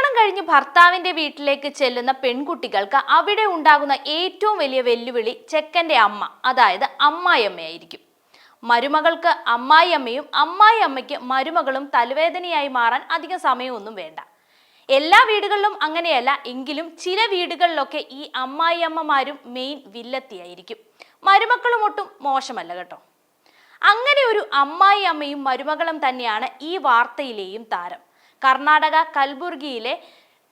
കല്യാണം കഴിഞ്ഞ് ഭർത്താവിന്റെ വീട്ടിലേക്ക് ചെല്ലുന്ന പെൺകുട്ടികൾക്ക് അവിടെ ഉണ്ടാകുന്ന ഏറ്റവും വലിയ വെല്ലുവിളി ചെക്കന്റെ അമ്മ, അതായത് അമ്മായിയമ്മയായിരിക്കും. മരുമകൾക്ക് അമ്മായിയമ്മയും അമ്മായിയമ്മയ്ക്ക് മരുമകളും തലവേദനയായി മാറാൻ അധികം സമയമൊന്നും വേണ്ട. എല്ലാ വീടുകളിലും അങ്ങനെയല്ല, എങ്കിലും ചില വീടുകളിലൊക്കെ ഈ അമ്മായിയമ്മമാരും മെയിൻ വില്ലത്തിയായിരിക്കും. മരുമക്കളും ഒട്ടും മോശമല്ല കേട്ടോ. അങ്ങനെ ഒരു അമ്മായിയമ്മയും മരുമകളും തന്നെയാണ് ഈ വാർത്തയിലെയും താരം. കർണാടക കൽബുർഗിയിലെ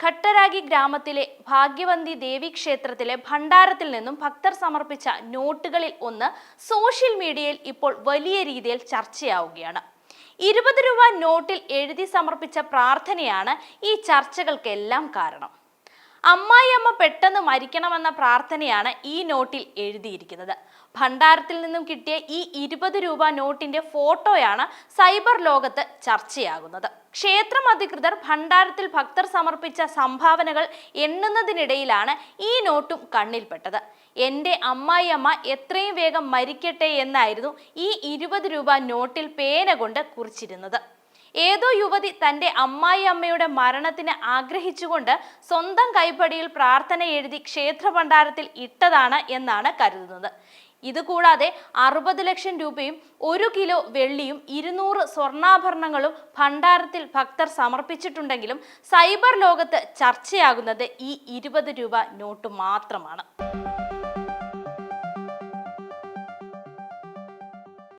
ഘട്ടരാഗി ഗ്രാമത്തിലെ ഭാഗ്യവന്തി ദേവി ക്ഷേത്രത്തിലെ ഭണ്ഡാരത്തിൽ നിന്നും ഭക്തർ സമർപ്പിച്ച നോട്ടുകളിൽ ഒന്ന് സോഷ്യൽ മീഡിയയിൽ ഇപ്പോൾ വലിയ രീതിയിൽ ചർച്ചയാവുകയാണ്. 20 രൂപ നോട്ടിൽ എഴുതി സമർപ്പിച്ച പ്രാർത്ഥനയാണ് ഈ ചർച്ചകൾക്കെല്ലാം കാരണം. അമ്മായിയമ്മ പെട്ടെന്ന് മരിക്കണമെന്ന പ്രാർത്ഥനയാണ് ഈ നോട്ടിൽ എഴുതിയിരിക്കുന്നത്. ഭണ്ഡാരത്തിൽ നിന്നും കിട്ടിയ ഈ 20 രൂപ നോട്ടിന്റെ ഫോട്ടോയാണ് സൈബർ ലോകത്ത് ചർച്ചയാകുന്നത്. ക്ഷേത്രം അധികൃതർ ഭണ്ഡാരത്തിൽ ഭക്തർ സമർപ്പിച്ച സംഭാവനകൾ എണ്ണുന്നതിനിടയിലാണ് ഈ നോട്ടും കണ്ണിൽപ്പെട്ടത്. എൻ്റെ അമ്മായിയമ്മ എത്രയും വേഗം മരിക്കട്ടെ എന്നായിരുന്നു ഈ 20 രൂപ നോട്ടിൽ പേന കൊണ്ട് കുറിച്ചിരുന്നത്. ഏതോ യുവതി തന്റെ അമ്മായിയമ്മയുടെ മരണത്തിന് ആഗ്രഹിച്ചുകൊണ്ട് സ്വന്തം കൈപ്പടിയിൽ പ്രാർത്ഥന എഴുതി ക്ഷേത്ര ഭണ്ഡാരത്തിൽ ഇട്ടതാണ് എന്നാണ് കരുതുന്നത്. ഇതുകൂടാതെ 60 ലക്ഷം രൂപയും 1 കിലോ വെള്ളിയും 200 സ്വർണ്ണാഭരണങ്ങളും ഭണ്ഡാരത്തിൽ ഭക്തർ സമർപ്പിച്ചിട്ടുണ്ടെങ്കിലും സൈബർ ലോകത്ത് ചർച്ചയാകുന്നത് ഈ 20 രൂപ നോട്ട് മാത്രമാണ്.